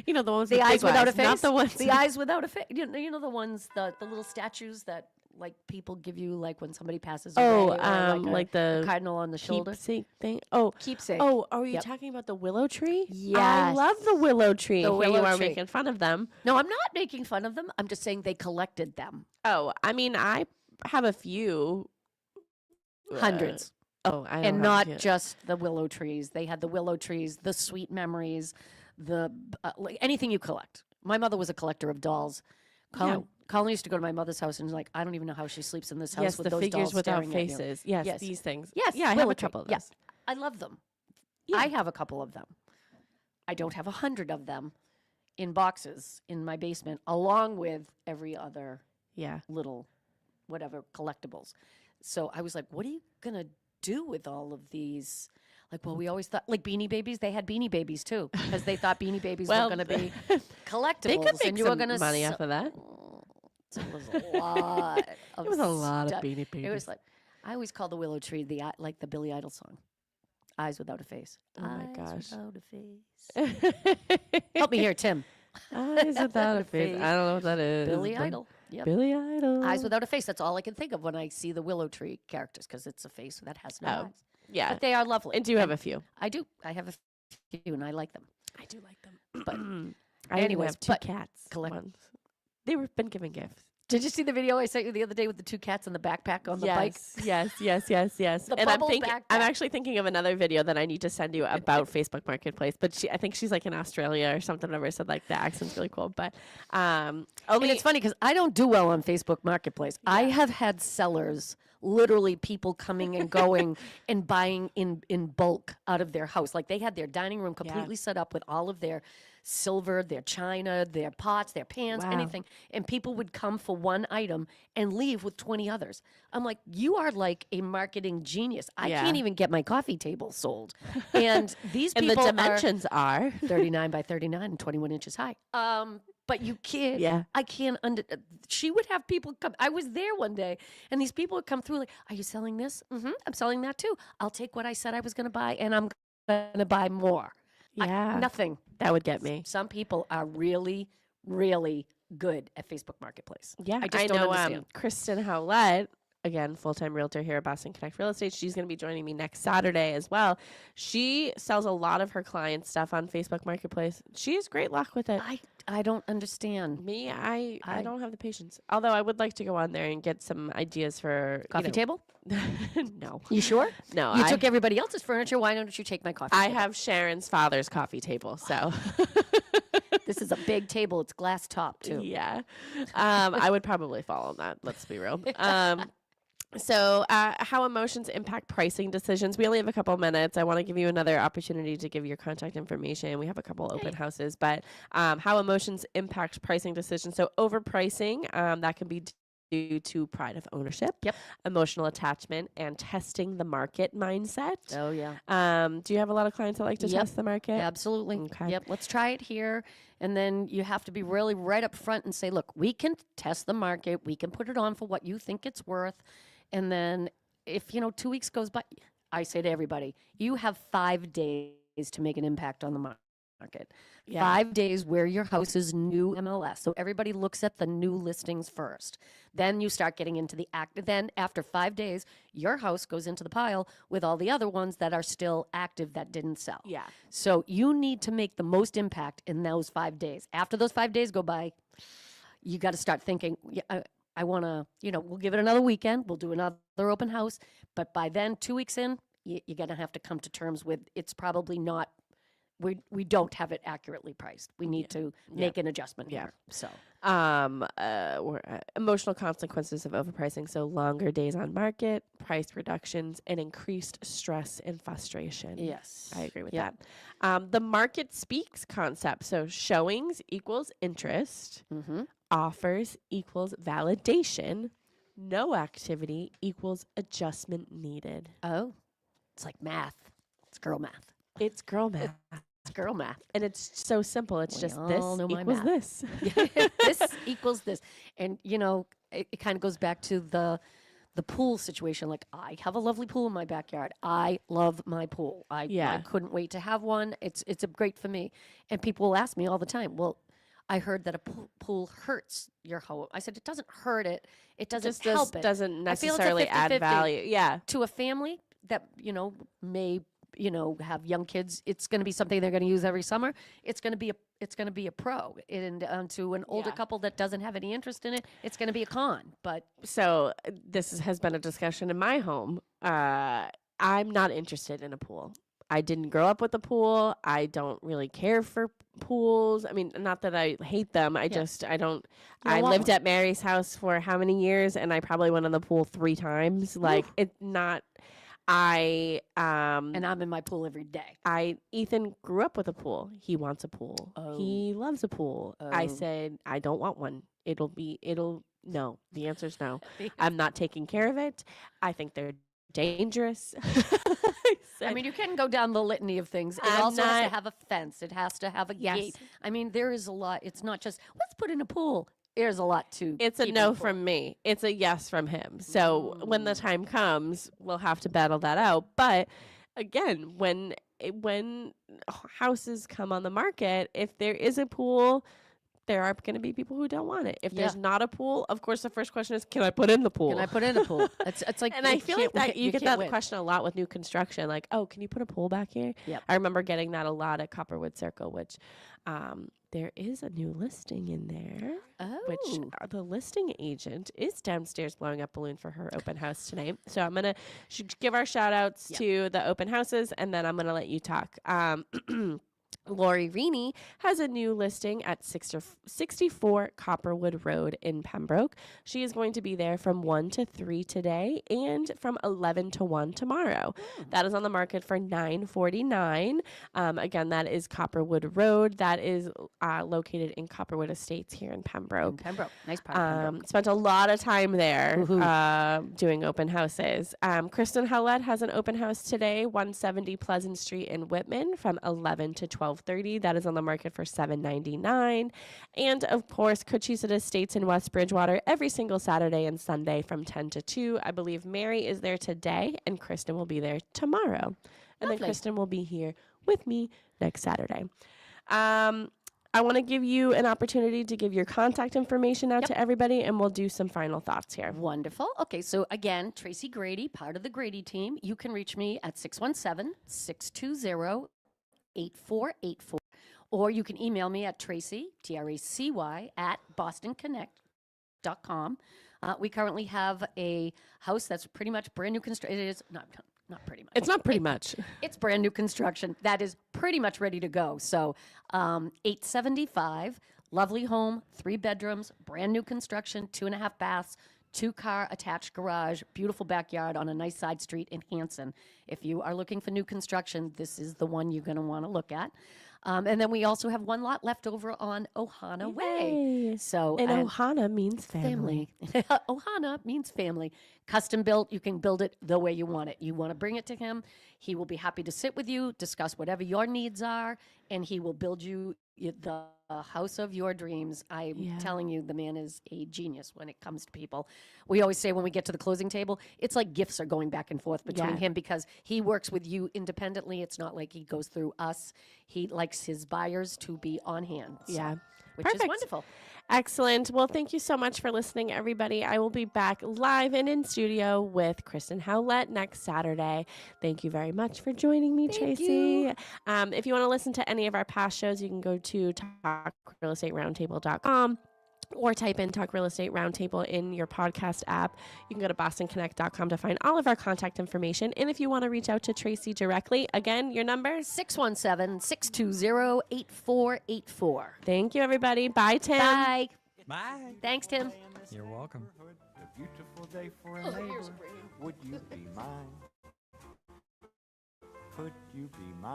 The ones The with eyes big without a eyes, face. not the ones. The eyes without a face. The ones, the little statues that like people give you like when somebody passes away. Oh, or, like a the cardinal on the shoulder. keepsake thing. Oh, Keepsake. Oh, are you Yep. talking about the willow tree? I Yes. love the willow tree. The Here willow you are tree. making fun of them. No, I'm not making fun of them. I'm just saying they collected them. Oh, I mean, I have a few. Hundreds. I don't And have not yet. just the willow trees. They had the willow trees, the sweet memories, the like anything you collect. My mother was a collector of dolls. Colin used to go to my mother's house and was like, I don't even know how she sleeps in this house Yes, with the those figures dolls without staring at you. faces. Yes, Yes. these things. Yes, Yeah, I have willow a tree. couple of Yeah. those. I love them. Yeah. I have a couple of them. I don't have 100 of them in boxes in my basement, along with every other Yeah. little whatever collectibles. So I was like, what are you going to do with all of these? Like, well, we always thought, like Beanie Babies, they had Beanie Babies too, because they thought Beanie Babies Well, were going to be collectibles. They could make and you were some gonna money off of that. It was a lot of It was a lot of stuff. Beanie It Babies. was like, I always call the willow tree like the Billy Idol song, Eyes Without a Face. Oh my Eyes gosh. Without a Face. Help me here, Tim. Eyes without a face. I don't know what that is. Billy but- Idol. Yep. Billy Idol. Eyes Without a Face. That's all I can think of when I see the willow tree characters, because it's a face that has no Oh, eyes. Yeah. But they are lovely. And do have a few. I do. I have a few, and I like them. I do like them. But I even anyways, have two but cats. collect- Once. They were been giving gifts. Did you see the video I sent you the other day with the two cats in the backpack on the bike? Yes. The And I'm bubble thinking, backpack. I'm actually thinking of another video that I need to send you about Facebook Marketplace. But I think she's like in Australia or something. Whatever. So like the accent's really cool. But And only it's funny because I don't do well on Facebook Marketplace. I have had sellers, literally people coming and going and buying in bulk out of their house. Like they had their dining room completely set up with all of their silver, their china, their pots, their pans, Wow. anything. And people would come for one item and leave with 20 others. I'm like, you are like a marketing genius. I Yeah. can't even get my coffee table sold. And these and people the dimensions are 39 by 39 and 21 inches high. But you can't. Yeah. I can't. She would have people come. I was there one day, and these people would come through like, "Are you selling this? Mm-hmm. I'm selling that too. I'll take what I said I was going to buy, and I'm going to buy more." Nothing. That would get me. Some people are really, really good at Facebook Marketplace. Yeah, I just don't know. understand. Kristen Howlett, again, full-time realtor here at Boston Connect Real Estate. She's going to be joining me next Saturday as well. She sells a lot of her clients' stuff on Facebook Marketplace. She has great luck with it. I don't understand. Me, I don't have the patience. Although I would like to go on there and get some ideas for Coffee table? No, You sure? no. You took everybody else's furniture. Why don't you take my coffee I table? have Sharon's father's coffee table, so This is a big table. It's glass top too. yeah. I would probably follow that. Let's be real. So, how emotions impact pricing decisions. We only have a couple minutes. I want to give you another opportunity to give your contact information. We have a couple open houses, but how emotions impact pricing decisions. So, overpricing, that can be due to pride of ownership, emotional attachment, and testing the market mindset. Oh yeah. Do you have a lot of clients that like to Yep. test the market? Absolutely. Okay. Yep. Let's try it here. And then you have to be really right up front and say, look, we can test the market. We can put it on for what you think it's worth. And then if, 2 weeks goes by, I say to everybody, you have 5 days to make an impact on the market. Yeah. 5 days where your house is new MLS. So everybody looks at the new listings first. Then you start getting into the act. Then after 5 days, your house goes into the pile with all the other ones that are still active that didn't sell. Yeah. So you need to make the most impact in those 5 days. After those 5 days go by, you got to start thinking, I want to, we'll give it another weekend. We'll do another open house. But by then, 2 weeks in, you're going to have to come to terms with it's probably not, we don't have it accurately priced. We need to make an adjustment here. So, emotional consequences of overpricing. So longer days on market, price reductions, and increased stress and frustration. yes. I agree with that. The market speaks concept. So showings equals interest. Mm-hmm. Offers equals validation. No activity equals adjustment needed. Oh, it's like math. It's girl math. It's girl math. It's girl math. And it's so simple. It's We just all this know my equals math. this. This equals this. And, it kind of goes back to the pool situation. Like, I have a lovely pool in my backyard. I love my pool. I couldn't wait to have one. It's great for me. And people will ask me all the time, well, I heard that a pool hurts your home. I said, it doesn't hurt it. It doesn't help it. Doesn't I feel it's a necessarily add 50-50. value. Yeah. To a family that, may, have young kids, it's going to be something they're going to use every summer. It's going to be a pro. And to an older couple that doesn't have any interest in it, it's going to be a con. But So this has been a discussion in my home. I'm not interested in a pool. I didn't grow up with a pool. I don't really care for pools. I mean, not that I hate them. I don't. I want lived one. at Mary's house for how many years, and I probably went in the pool 3 times. Like, it's not. and I'm in my pool every day. Ethan grew up with a pool. He wants a pool. Oh. He loves a pool. I Oh. said, I don't want one. No. The answer's no. I'm not taking care of it. I think they're dangerous. I mean, you can go down the litany of things. It I'm also has to not- have a fence. It has to have a Yes. gate. I mean, there is a lot. It's not just, let's put in a pool. There's a lot to It's a keeping no a pool. from me. It's a yes from him. So when the time comes, we'll have to battle that out. But again, when houses come on the market, if there is a pool, there are going to be people who don't want it. If there's Yeah. not a pool, of course, the first question is, can I put in the pool? Can I put in a pool? It's like, And I you feel like can't- that you get can't that win. question a lot with new construction. Like, oh, can you put a pool back here? Yep. I remember getting that a lot at Copperwood Circle, which there is a new listing in there. Which Oh. the listing agent is downstairs blowing up balloon for her open house tonight. So I'm going to give our shout outs to the open houses, and then I'm going to let you talk. Lori Rini has a new listing at 64 Copperwood Road in Pembroke. She is going to be there from 1 to 3 today and from 11 to 1 tomorrow. That is on the market for $949. Again, that is Copperwood Road. That is located in Copperwood Estates here in Pembroke. Pembroke. Nice part of Pembroke. Spent a lot of time there doing open houses. Kristen Howlett has an open house today, 170 Pleasant Street in Whitman from 11 to 12:30. That is on the market for $799. And of course, Cochise Estates in West Bridgewater every single Saturday and Sunday from 10 to 2. I believe Mary is there today and Kristen will be there tomorrow. And then Lovely. Kristen will be here with me next Saturday. I want to give you an opportunity to give your contact information out to everybody, and we'll do some final thoughts here. Wonderful. Okay, so again, Tracy Grady, part of the Grady team. You can reach me at 617-620-8484, or you can email me at Tracy, Tracy, at bostonconnect.com. We currently have a house that's pretty much brand new construction. It is not pretty much. It's not pretty much. It's brand new construction that is pretty much ready to go. So 875, lovely home, 3 bedrooms, brand new construction, 2.5 baths, 2-car attached garage, beautiful backyard on a nice side street in Hanson. If you are looking for new construction, this is the one you're going to want to look at. And then we also have 1 lot left over on Ohana Way. Yay. So And Ohana means family. Ohana means family. Custom built. You can build it the way you want it. You want to bring it to him. He will be happy to sit with you, discuss whatever your needs are, and he will build you the house of your dreams. I'm telling you, the man is a genius when it comes to people. We always say when we get to the closing table, it's like gifts are going back and forth between him because he works with you independently. It's not like he goes through us. He likes his buyers to be on hand. So, which is wonderful. Excellent. Well, thank you so much for listening, everybody. I will be back live and in studio with Kristen Howlett next Saturday. Thank you very much for joining me, Tracy. If you want to listen to any of our past shows, you can go to talkrealestateroundtable.com or type in Talk Real Estate Roundtable in your podcast app. You can go to bostonconnect.com to find all of our contact information. And if you want to reach out to Tracy directly, again, your number? 617-620-8484. Thank you, everybody. Bye, Tim. Bye. Bye. Thanks, Tim. You're welcome. A beautiful day for a neighbor. Would you be mine? Could you be mine?